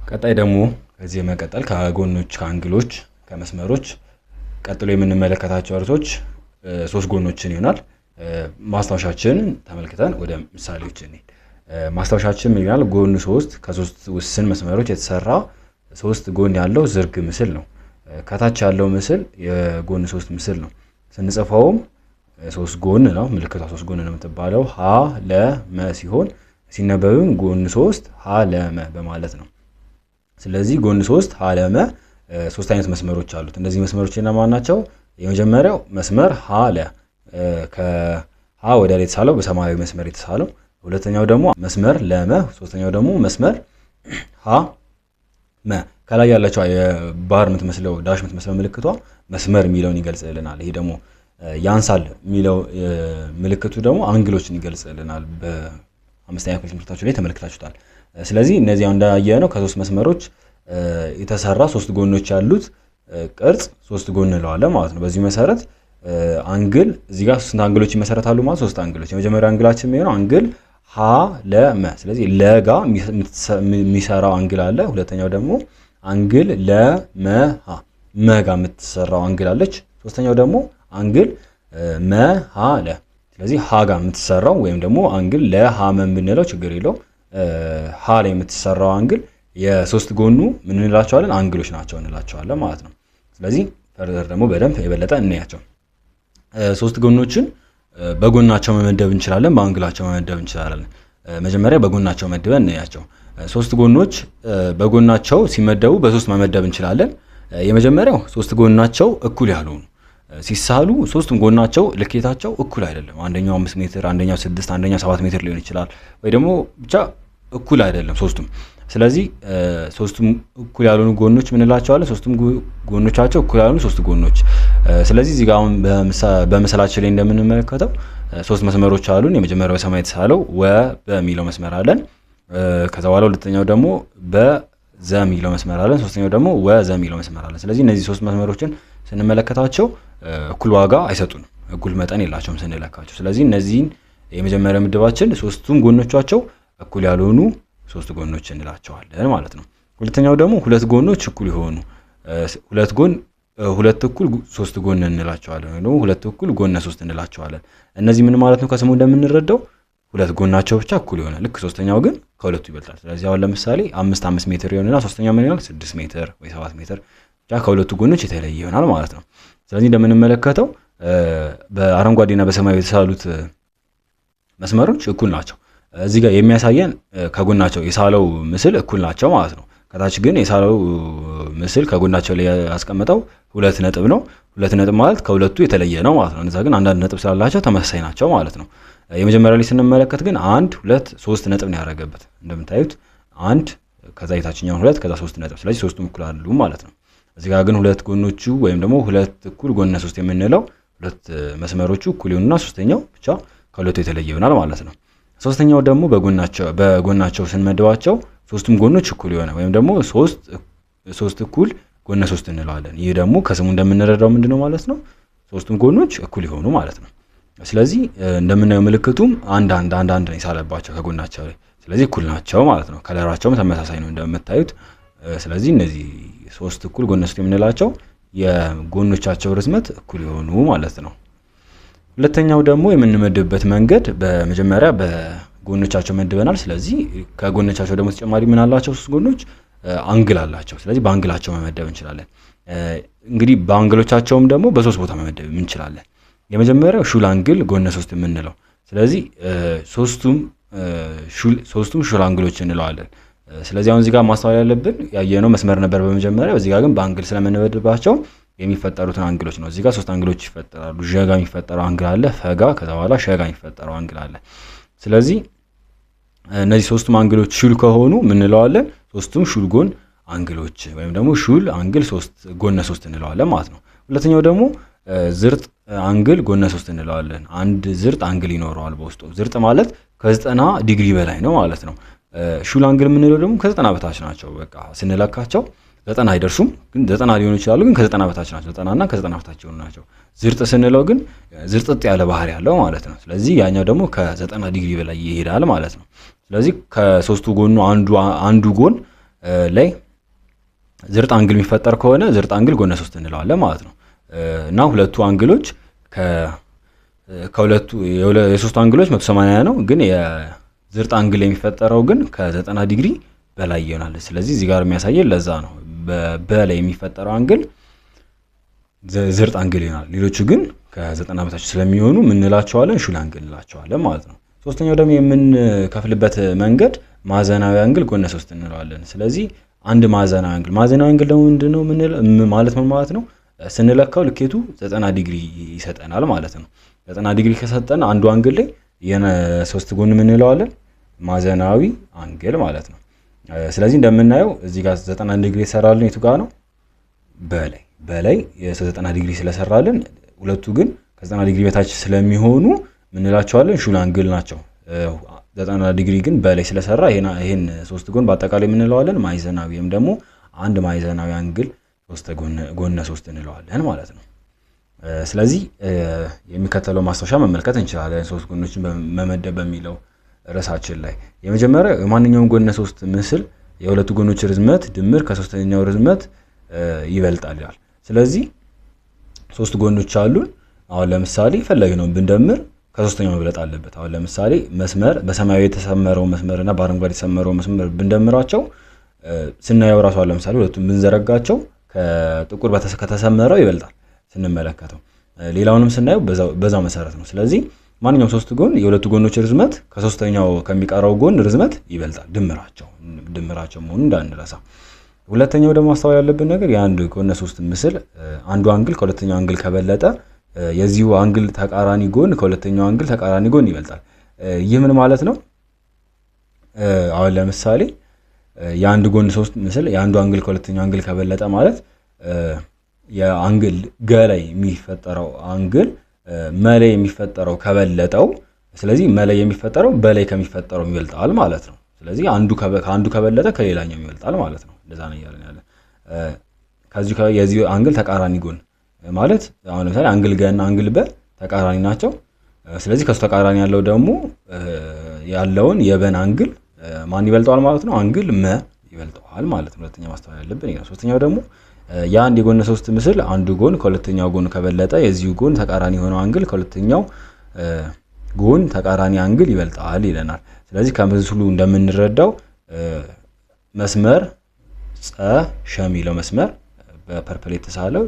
ቀጣይ ደግሞ ከዚህ መቀጠል ከጎኖች ከአንግሎች ከመስመሮች ቀጥሎ የምንመለከታቸው አርቶች ሶስት ጎኖችን ይሆናል። ማስታወሻችንን ተመልክተን ወደ ምሳሌዎች እንሂድ። ማስታወሻችን ምን ይላል? ጎን 3 ከሶስት ውስን መስመሮች የተሰራ ሶስት ጎን ያለው ዝርግ ምስል ነው። ከታች ያለው ምስል የጎን 3 ምስል ነው። ስንጽፈውም ሶስት ጎን ነው። ምልክቷ ሶስት ጎን ነው የምትባለው ሀ ለ መ ሲሆን ሲነበብም ጎን 3 ሀ ለ መ በማለት ነው። ስለዚህ ጎን 3 ሀ ለ መ ሶስት አይነት መስመሮች አሉት። እነዚህ መስመሮች እነማን ናቸው? የመጀመሪያው መስመር ሀ ለ ከሀ ወደ ላይ የተሳለው በሰማያዊ መስመር የተሳለው፣ ሁለተኛው ደግሞ መስመር ለመ፣ ሶስተኛው ደግሞ መስመር ሀ መ። ከላይ ያለችው የባር የምትመስለው ዳሽ የምትመስለው ምልክቷ መስመር የሚለውን ይገልጽልናል። ይሄ ደግሞ ያንሳል የሚለው ምልክቱ ደግሞ አንግሎችን ይገልጽልናል። በአምስተኛ ክፍል ትምህርታችሁ ላይ ተመልክታችሁታል። ስለዚህ እነዚህ እንዳያየነው ከሶስት መስመሮች የተሰራ ሶስት ጎኖች ያሉት ቅርጽ ሶስት ጎን እንለዋለን ማለት ነው። በዚህ መሰረት አንግል እዚህ ጋር ስንት አንግሎች ይመሰረታሉ ማለት? ሶስት አንግሎች። የመጀመሪያው አንግላችን የሚሆነው አንግል ሀ ለ መ። ስለዚህ ለጋ የሚሰራው አንግል አለ። ሁለተኛው ደግሞ አንግል ለ መ ሀ መጋ የምትሰራው አንግል አለች። ሶስተኛው ደግሞ አንግል መ ሀ ለ። ስለዚህ ሀ ጋር የምትሰራው ወይም ደግሞ አንግል ለ ሀ መ ብንለው ችግር የለው። ሀ ላይ የምትሰራው አንግል የሶስት ጎኑ ምን እንላቸዋለን? አንግሎች ናቸው እንላቸዋለን ማለት ነው። ስለዚህ ፈርዘር ደግሞ በደንብ የበለጠ እናያቸው። ሶስት ጎኖችን በጎናቸው መመደብ እንችላለን፣ በአንግላቸው መመደብ እንችላለን። መጀመሪያ በጎናቸው መድበን እናያቸው። ሶስት ጎኖች በጎናቸው ሲመደቡ በሶስት መመደብ እንችላለን። የመጀመሪያው ሶስት ጎናቸው እኩል ያልሆኑ ሲሳሉ ሶስቱም ጎናቸው ልኬታቸው እኩል አይደለም። አንደኛው 5 ሜትር፣ አንደኛው 6፣ አንደኛው 7 ሜትር ሊሆን ይችላል፣ ወይ ደግሞ ብቻ እኩል አይደለም ሶስቱም። ስለዚህ ሶስቱም እኩል ያልሆኑ ጎኖች ምን እንላቸዋለን? ሶስቱም ጎኖቻቸው እኩል ያልሆኑ ሶስት ጎኖች። ስለዚህ እዚህ ጋር አሁን በምስላችን ላይ እንደምንመለከተው ሶስት መስመሮች አሉን። የመጀመሪያው በሰማይ የተሳለው ወ በሚለው መስመር አለን። ከዛ በኋላ ሁለተኛው ደግሞ በዘ የሚለው መስመር አለን። ሶስተኛው ደግሞ ወዘ የሚለው መስመር አለን። ስለዚህ እነዚህ ሶስት መስመሮችን ስንመለከታቸው እኩል ዋጋ አይሰጡንም፣ እኩል መጠን የላቸውም ስንለካቸው። ስለዚህ እነዚህን የመጀመሪያ ምድባችን ሶስቱም ጎኖቻቸው እኩል ያልሆኑ ሶስት ጎኖች እንላቸዋለን ማለት ነው። ሁለተኛው ደግሞ ሁለት ጎኖች እኩል የሆኑ ሁለት እኩል ሶስት ጎን እንላቸዋለን፣ ወይ ደግሞ ሁለት እኩል ጎነ ሶስት እንላቸዋለን። እነዚህ ምን ማለት ነው? ከስሙ እንደምንረዳው ሁለት ጎናቸው ብቻ እኩል ይሆናል፣ ልክ ሶስተኛው ግን ከሁለቱ ይበልጣል። ስለዚህ አሁን ለምሳሌ 5 ሜትር ይሆንና ሶስተኛው ምን ይሆናል? 6 ሜትር ወይ 7 ሜትር ብቻ ከሁለቱ ጎኖች የተለየ ይሆናል ማለት ነው። ስለዚህ እንደምንመለከተው በአረንጓዴና በሰማያዊ የተሳሉት መስመሮች እኩል ናቸው። እዚህ ጋር የሚያሳየን ከጎናቸው የሳለው ምስል እኩል ናቸው ማለት ነው። ከታች ግን የሳለው ምስል ከጎናቸው ላይ ያስቀመጠው 2 ነጥብ ነው። 2 ነጥብ ማለት ከሁለቱ የተለየ ነው ማለት ነው። እነዛ ግን አንዳንድ ነጥብ ስላላቸው ተመሳሳይ ናቸው ማለት ነው። የመጀመሪያ ላይ ስንመለከት ግን 1 2 3 ነጥብ ነው ያደረገበት። እንደምታዩት 1 ከዛ የታችኛው 2 ከዛ 3 ነጥብ። ስለዚህ ሶስቱም እኩል አሉ ማለት ነው። እዚህ ጋር ግን ሁለት ጎኖቹ ወይም ደግሞ ሁለት እኩል ጎነ 3 የምንለው ሁለት መስመሮቹ እኩል ይሆኑና ሶስተኛው ብቻ ከሁለቱ የተለየ ይሆናል ማለት ነው። ሶስተኛው ደግሞ በጎናቸው ስንመድባቸው ሶስቱም ጎኖች እኩል የሆነ ወይም ደግሞ ሶስት እኩል ጎነ 3 እንለዋለን። ይህ ደግሞ ከስሙ እንደምንረዳው ምንድነው ማለት ነው? ሶስቱም ጎኖች እኩል ይሆኑ ማለት ነው። ስለዚህ እንደምናየው ምልክቱም አንድ ነው የሳለባቸው ከጎናቸው ላይ። ስለዚህ እኩል ናቸው ማለት ነው። ከለራቸውም ተመሳሳይ ነው እንደምታዩት። ስለዚህ እነዚህ ሶስት እኩል ጎነ 3 የምንላቸው የጎኖቻቸው ርዝመት እኩል የሆኑ ማለት ነው። ሁለተኛው ደግሞ የምንመድብበት መንገድ በመጀመሪያ በጎኖቻቸው መድበናል። ስለዚህ ከጎኖቻቸው ደግሞ ተጨማሪ ምን አላቸው? ሶስት ጎኖች አንግል አላቸው። ስለዚህ በአንግላቸው መመደብ እንችላለን። እንግዲህ በአንግሎቻቸውም ደግሞ በሶስት ቦታ መመደብ እንችላለን። የመጀመሪያው ሹል አንግል ጎነ 3 የምንለው። ስለዚህ ሶስቱም ሹል አንግሎች እንለዋለን። ስለዚህ አሁን እዚህ ጋር ማስተዋል ያለብን ያየነው መስመር ነበር በመጀመሪያ። በዚህ ጋር ግን በአንግል ስለምንመድባቸው የሚፈጠሩትን አንግሎች ነው። እዚህ ጋር ሶስት አንግሎች ይፈጠራሉ። ዠጋ የሚፈጠረው አንግል አለ፣ ፈጋ፣ ከዛ በኋላ ሸጋ የሚፈጠረው አንግል አለ። ስለዚህ እነዚህ ሶስቱም አንግሎች ሹል ከሆኑ ምን እንለዋለን? ሶስቱም ሹል ጎን አንግሎች ወይም ደግሞ ሹል አንግል ጎነ 3 እንለዋለን ማለት ነው። ሁለተኛው ደግሞ ዝርጥ አንግል ጎነ 3 እንለዋለን። አንድ ዝርጥ አንግል ይኖረዋል በውስጡ። ዝርጥ ማለት ከ90 ዲግሪ በላይ ነው ማለት ነው። ሹል አንግል የምንለው ደግሞ ከ90 በታች ናቸው። በቃ ስንለካቸው 90 አይደርሱም፣ ግን 90 ሊሆኑ ይችላሉ፣ ግን ከ90 በታች ናቸው። 90 እና ከ90 በታች የሆኑ ናቸው። ዝርጥ ስንለው ግን ዝርጥጥ ያለ ባህሪ ያለው ማለት ነው። ስለዚህ ያኛው ደግሞ ከ90 ዲግሪ በላይ ይሄዳል ማለት ነው። ስለዚህ ከሶስቱ ጎኑ አንዱ ጎን ላይ ዝርጥ አንግል የሚፈጠር ከሆነ ዝርጥ አንግል ጎነ 3 እንለዋለን ማለት ነው። እና ሁለቱ አንግሎች ከሁለቱ የሶስቱ አንግሎች 180 ነው፣ ግን የዝርጥ አንግል የሚፈጠረው ግን ከ90 ዲግሪ በላይ ይሆናል። ስለዚህ እዚህ ጋር የሚያሳየን ለዛ ነው በላይ የሚፈጠረው አንግል ዝርጥ አንግል ይሆናል። ሌሎቹ ግን ከ90 በታች ስለሚሆኑ ምን እንላቸዋለን? ሹል አንግል እንላቸዋለን ማለት ነው። ሶስተኛው ደግሞ የምንከፍልበት መንገድ ማዕዘናዊ አንግል ጎነ 3 እንለዋለን። ስለዚህ አንድ ማዕዘናዊ አንግል ደግሞ ምንድነው ማለት ምን ማለት ነው? ስንለካው ልኬቱ 90 ዲግሪ ይሰጠናል ማለት ነው። 90 ዲግሪ ከሰጠን አንዱ አንግል ላይ የሶስት ጎን ምን እንለዋለን? ማዕዘናዊ አንግል ማለት ነው። ስለዚህ እንደምናየው እዚህ ጋር 90 ዲግሪ ይሰራልን የቱ ጋር ነው? በላይ የ90 ዲግሪ ስለሰራልን ሁለቱ ግን ከ90 ዲግሪ በታች ስለሚሆኑ ምን እንላቸዋለን? ሹል አንግል ናቸው። 90 ዲግሪ ግን በላይ ስለሰራ ይሄን ሶስት ጎን በአጠቃላይ ምን እንለዋለን? ማዕዘናዊ ወይም ደግሞ አንድ ማዕዘናዊ አንግል ጎነ 3 እንለዋለን ማለት ነው። ስለዚህ የሚከተለው ማስታወሻ መመልከት እንችላለን ሶስት ጎኖችን መመደብ በሚለው ርዕሳችን ላይ። የመጀመሪያው የማንኛውም ጎነ 3 ምስል የሁለቱ ጎኖች ርዝመት ድምር ከሶስተኛው ርዝመት ይበልጣል ይላል። ስለዚህ ሶስት ጎኖች አሉን። አሁን ለምሳሌ ፈለግነው ብንደምር ከሶስተኛው መብለጥ አለበት። አሁን ለምሳሌ መስመር በሰማያዊ የተሰመረው መስመር እና በአረንጓዴ የተሰመረው መስመር ብንደምራቸው ስናየው ራሱ አሁን ለምሳሌ ሁለቱም ብንዘረጋቸው ከጥቁር ከተሰመረው ይበልጣል ስንመለከተው። ሌላውንም ስናየው በዛው መሰረት ነው። ስለዚህ ማንኛውም ሶስት ጎን የሁለቱ ጎኖች ርዝመት ከሶስተኛው ከሚቀረው ጎን ርዝመት ይበልጣል፣ ድምራቸው መሆኑን እንዳንረሳ። ሁለተኛው ደግሞ ማስተዋል ያለብን ነገር የአንድ ጎነ 3 ምስል አንዱ አንግል ከሁለተኛው አንግል ከበለጠ የዚሁ አንግል ተቃራኒ ጎን ከሁለተኛው አንግል ተቃራኒ ጎን ይበልጣል። ይህ ምን ማለት ነው? አሁን ለምሳሌ የአንድ ጎን 3 ምስል የአንዱ አንግል ከሁለተኛው አንግል ከበለጠ ማለት የአንግል ገላይ የሚፈጠረው አንግል መላይ የሚፈጠረው ከበለጠው፣ ስለዚህ መላይ የሚፈጠረው በላይ ከሚፈጠረው ይበልጣል ማለት ነው። ስለዚህ ከአንዱ ከበለጠ ከሌላኛው ይበልጣል ማለት ነው። እንደዛ ነው ያለን ያለ የዚህ አንግል ተቃራኒ ጎን ማለት አሁን ለምሳሌ አንግል ገ እና አንግል በ ተቃራኒ ናቸው። ስለዚህ ከሱ ተቃራኒ ያለው ደግሞ ያለውን የበን አንግል ማን ይበልጠዋል ማለት ነው? አንግል መ ይበልጠዋል ማለት ነው። ሁለተኛ ማስተዋል ያለብን ይሄ ነው። ሶስተኛው ደግሞ የአንድ የጎነ 3 ምስል አንዱ ጎን ከሁለተኛው ጎን ከበለጠ የዚሁ ጎን ተቃራኒ የሆነው አንግል ከሁለተኛው ጎን ተቃራኒ አንግል ይበልጣል ይለናል። ስለዚህ ከምስሉ እንደምንረዳው መስመር ጸ ሸ የሚለው መስመር በፐርፕል የተሳለው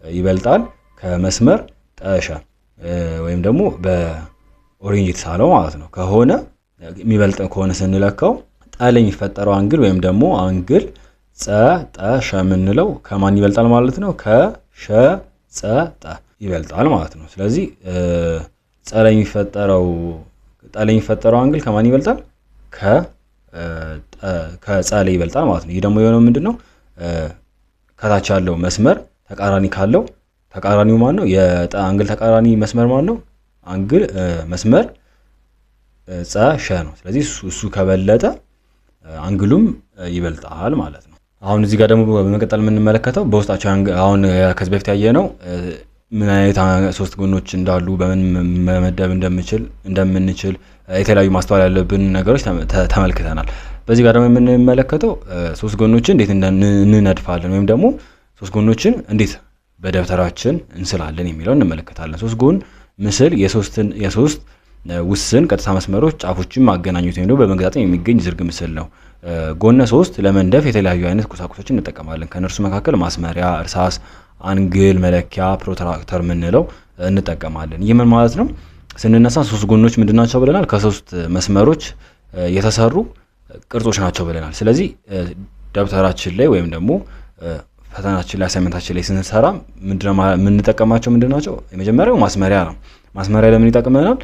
ይበልጣል ከመስመር ጠሸ ወይም ደግሞ በኦሬንጅ የተሳለው ማለት ነው። ከሆነ የሚበልጥ ከሆነ ስንለካው ጠ ላይ የሚፈጠረው አንግል ወይም ደግሞ አንግል ጸ ጠ ሸ የምንለው ከማን ይበልጣል ማለት ነው? ከሸ ጸ ጠ ይበልጣል ማለት ነው። ስለዚህ ጠ ላይ የሚፈጠረው አንግል ከማን ይበልጣል? ከጸ ላይ ይበልጣል ማለት ነው። ይህ ደግሞ የሆነው ምንድነው? ከታች ያለው መስመር ተቃራኒ ካለው ተቃራኒው ማን ነው? የጠ አንግል ተቃራኒ መስመር ማን ነው? አንግል መስመር ጸ ሸ ነው። ስለዚህ እሱ ከበለጠ አንግሉም ይበልጣል ማለት ነው። አሁን እዚህ ጋር ደግሞ በመቀጠል የምንመለከተው በውስጣቸው አሁን ከዚህ በፊት ያየነው ምን አይነት ሶስት ጎኖች እንዳሉ በምን መመደብ እንደምንችል የተለያዩ ማስተዋል ያለብን ነገሮች ተመልክተናል። በዚህ ጋር ደግሞ የምንመለከተው ሶስት ጎኖችን እንዴት እንነድፋለን ወይም ደግሞ ሶስት ጎኖችን እንዴት በደብተራችን እንስላለን የሚለውን እንመለከታለን። ሶስት ጎን ምስል የሶስት ውስን ቀጥታ መስመሮች ጫፎችን ማገናኘት ወይም ደግሞ በመገጣጠም የሚገኝ ዝርግ ምስል ነው። ጎነ 3 ለመንደፍ የተለያዩ አይነት ቁሳቁሶችን እንጠቀማለን። ከነርሱ መካከል ማስመሪያ፣ እርሳስ፣ አንግል መለኪያ፣ ፕሮትራክተር የምንለው እንጠቀማለን። ይህ ምን ማለት ነው? ስንነሳ ሶስት ጎኖች ምንድናቸው ብለናል? ከሶስት መስመሮች የተሰሩ ቅርጾች ናቸው ብለናል። ስለዚህ ደብተራችን ላይ ወይም ደግሞ ፈተናችን ላይ አሳይመንታችን ላይ ስንሰራ የምንጠቀማቸው ምንድናቸው? የመጀመሪያው ማስመሪያ ነው። ማስመሪያ ለምን ይጠቅመናል?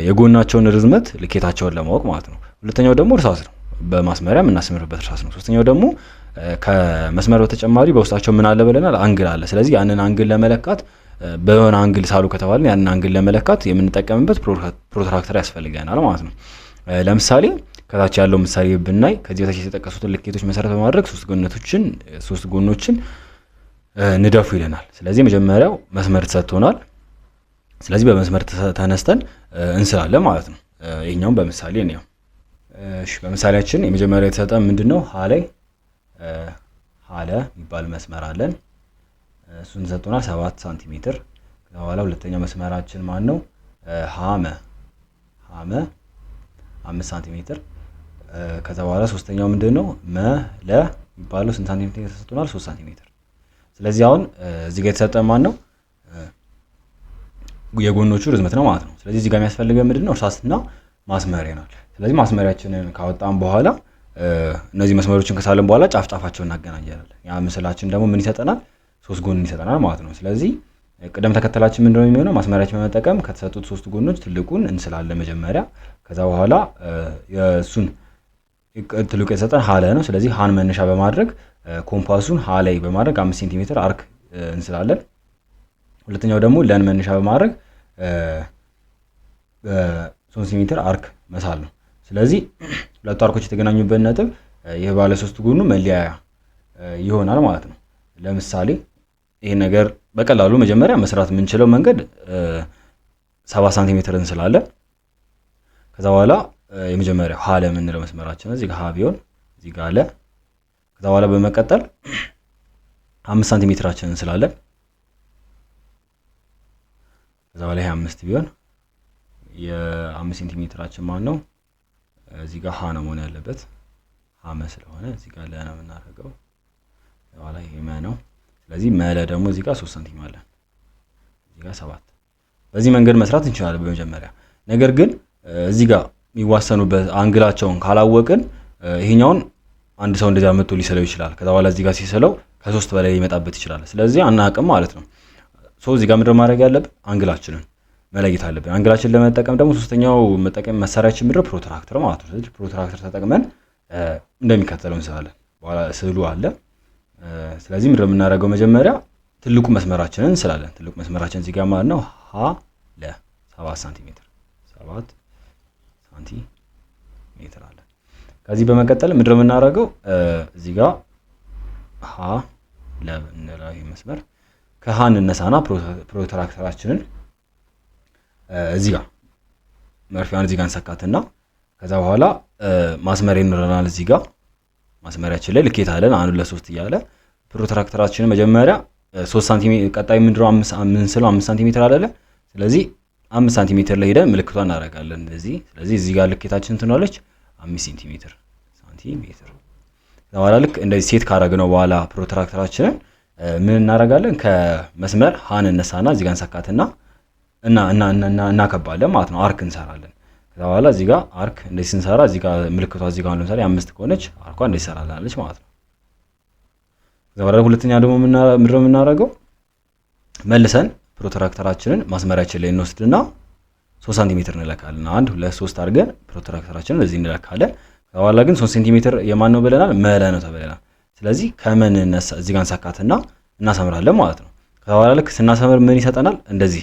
የጎናቸውን ርዝመት ልኬታቸውን ለማወቅ ማለት ነው። ሁለተኛው ደግሞ እርሳስ ነው። በማስመሪያ የምናስምርበት እርሳስ ነው። ሶስተኛው ደግሞ ከመስመር በተጨማሪ በውስጣቸው ምን አለ ብለናል? አንግል አለ። ስለዚህ ያንን አንግል ለመለካት በሆነ አንግል ሳሉ ከተባልን ያንን አንግል ለመለካት የምንጠቀምበት ፕሮትራክተር ያስፈልገናል ማለት ነው። ለምሳሌ ከታች ያለው ምሳሌ ብናይ ከዚህ በታች የተጠቀሱትን ልኬቶች መሰረት በማድረግ ሶስት ጎኖችን ንደፉ ይለናል። ስለዚህ መጀመሪያው መስመር ተሰጥቶናል። ስለዚህ በመስመር ተነስተን እንስላለን ማለት ነው። ይሄኛውም በምሳሌ ነው። እሺ በምሳሌያችን የመጀመሪያው የተሰጠን ምንድነው? ሀ ላይ ሀለ የሚባል መስመር አለን። እሱን ሰጥቶናል 7 ሳንቲሜትር። ከዛ በኋላ ሁለተኛው መስመራችን ማን ነው? ሀመ 5 ሳንቲሜትር። ከዛ በኋላ ሶስተኛው ምንድነው? መለ የሚባለው ስንት ሳንቲሜትር ተሰጥቶናል? 3 ሳንቲሜትር። ስለዚህ አሁን እዚህ ጋር የተሰጠን ማን ነው? የጎኖቹ ርዝመት ነው ማለት ነው። ስለዚህ እዚህ ጋር የሚያስፈልገን ምንድነው? እርሳስና ማስመሪያ ነው። ስለዚህ ማስመሪያችንን ካወጣን በኋላ እነዚህ መስመሮችን ከሳለን በኋላ ጫፍ ጫፋቸውን እናገናኛለን። ያ ምስላችን ደግሞ ምን ይሰጠናል? 3 ጎን ይሰጠናል ማለት ነው። ስለዚህ ቅደም ተከተላችን ምንድነው የሚሆነው? ማስመሪያችን በመጠቀም ከተሰጡት 3 ጎኖች ትልቁን እንስላለን መጀመሪያ። ከዛ በኋላ የሱን ትልቁ የተሰጠን ሀለ ነው። ስለዚህ ሀን መነሻ በማድረግ ኮምፓሱን ሀ ላይ በማድረግ 5 ሴንቲሜትር አርክ እንስላለን። ሁለተኛው ደግሞ ለን መነሻ በማድረግ 3 ሴንቲሜትር አርክ መሳል ነው። ስለዚህ ሁለቱ አርኮች የተገናኙበት ነጥብ ይህ ባለ 3 ጎኑ መለያያ ይሆናል ማለት ነው። ለምሳሌ ይሄን ነገር በቀላሉ መጀመሪያ መስራት የምንችለው መንገድ 7 ሳንቲሜትር እንስላለን። ከዛ በኋላ የመጀመሪያው ሀ ለምንለው መስመራችን እዚህ ጋር ሀ ቢሆን እዚህ ጋር አለ። ከዛ በኋላ በመቀጠል 5 ሳንቲሜትራችንን እንስላለን። ከዛ በኋላ ይሄ 5 ቢሆን የ5 ሴንቲሜትራችን ማን ነው? እዚህ ጋር ሀ ነው መሆን ያለበት። ሀመ ስለሆነ እዚህ ጋር ለና የምናደርገው በኋላ ይሄ መ ነው። ስለዚህ መለ ደግሞ እዚህ ጋር 3 ሳንቲም አለ። እዚህ ጋር 7። በዚህ መንገድ መስራት እንችላለን በመጀመሪያ። ነገር ግን እዚህ ጋር የሚዋሰኑበት አንግላቸውን ካላወቅን ይሄኛውን አንድ ሰው እንደዛ መጥቶ ሊሰለው ይችላል። ከዛ በኋላ እዚህ ጋር ሲሰለው ከ3 በላይ ሊመጣበት ይችላል። ስለዚህ አናውቅም ማለት ነው። እዚህ ጋር ምንድነው ማድረግ ያለብን? አንግላችንን መለየት አለብን። አንግላችንን ለመጠቀም ደግሞ ሶስተኛው መጠቀም መሳሪያችን ምንድነው? ፕሮትራክተር ማለት ነው። ስለዚህ ፕሮትራክተር ተጠቅመን እንደሚከተለው እንስላለን። በኋላ ስዕሉ አለ። ስለዚህ ምንድነው የምናደርገው? መጀመሪያ ትልቁ መስመራችንን እንስላለን። ትልቁ መስመራችን እዚህ ጋር ማለት ነው ሀ ለ 7 ሳንቲሜትር 7 ሳንቲሜትር አለ። ከዚህ በመቀጠል ምንድነው የምናደርገው? እዚህ ጋር ሀ ለ እንለው ይሄ መስመር ከሀ እንነሳና ፕሮትራክተራችንን እዚህ ጋር መርፊያውን እዚህ ጋር እንሰካትና ከዛ በኋላ ማስመሪያ ይኖረናል። እዚህ ጋር ማስመሪያችን ላይ ልኬት አለን 1 2 3 እያለ ፕሮትራክተራችንን መጀመሪያ 3 ሳንቲሜትር ቀጣይ ምንድነው 5 ሳንቲሜትር አይደለ? ስለዚህ 5 ሳንቲሜትር ላይ ሄደን ምልክቷን እናደርጋለን እንደዚህ። ስለዚህ እዚህ ጋር ልኬታችን ትኖራለች 5 ሴንቲሜትር በኋላ ልክ እንደዚህ ሴት ካደረግነው በኋላ ፕሮትራክተራችንን ምን እናደርጋለን? ከመስመር ሀን እነሳና እዚህ ጋር እንሰካትና እናከባለን ማለት ነው። አርክ እንሰራለን። ከዛ በኋላ እዚህ ጋር አርክ እንደዚህ ስንሰራ እዚህ ጋር ምልክቷ እዚህ ጋር ለምሳሌ 5 ከሆነች አርኳ እንደዚህ ሰራላለች ማለት ነው። ከዛ በኋላ ሁለተኛ ደግሞ ምንድነው የምናደርገው? መልሰን ፕሮትራክተራችንን ማስመሪያችን ላይ እንወስድና 3 ሳንቲሜትር እንለካለን። 1 2 3 አድርገን ፕሮትራክተራችንን እዚህ እንለካለን። ከዛ በኋላ ግን 3 ሴንቲሜትር የማን ነው ብለናል? መለ ነው ተብለናል። ስለዚህ ከመን እዚህ ጋር እንሰካትና እናሰምራለን ማለት ነው። ከዛ በኋላ ልክ ስናሰምር ምን ይሰጠናል? እንደዚህ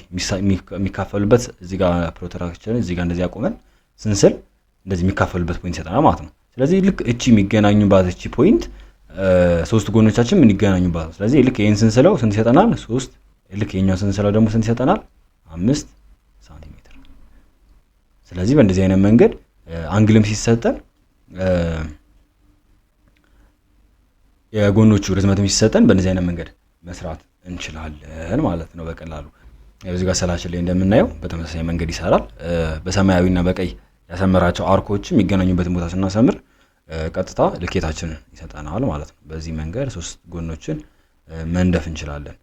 የሚካፈሉበት እዚህ ጋር ፕሮትራክተራችንን እዚህ ጋር እንደዚህ አቆመን ስንስል እንደዚህ የሚካፈሉበት ፖይንት ይሰጠናል ማለት ነው። ስለዚህ ልክ እቺ የሚገናኙባት እቺ ፖይንት 3 ጎኖቻችን ምን ይገናኙባት ነው። ስለዚህ ልክ ይሄን ስንስለው ስንት ይሰጠናል? 3። ልክ ይሄኛው ስንስለው ደግሞ ስንት ይሰጠናል? 5 ሳንቲሜትር። ስለዚህ በእንደዚህ አይነት መንገድ አንግልም ሲሰጠን የጎኖቹ ርዝመትም ሲሰጠን በእንደዚህ አይነት መንገድ መስራት እንችላለን ማለት ነው በቀላሉ። እዚህ ጋር ሰላችን ላይ እንደምናየው በተመሳሳይ መንገድ ይሰራል። በሰማያዊና በቀይ ያሰመራቸው አርኮች የሚገናኙበትን ቦታ ስናሰምር ቀጥታ ልኬታችንን ይሰጠናል ማለት ነው። በዚህ መንገድ 3 ጎኖችን መንደፍ እንችላለን።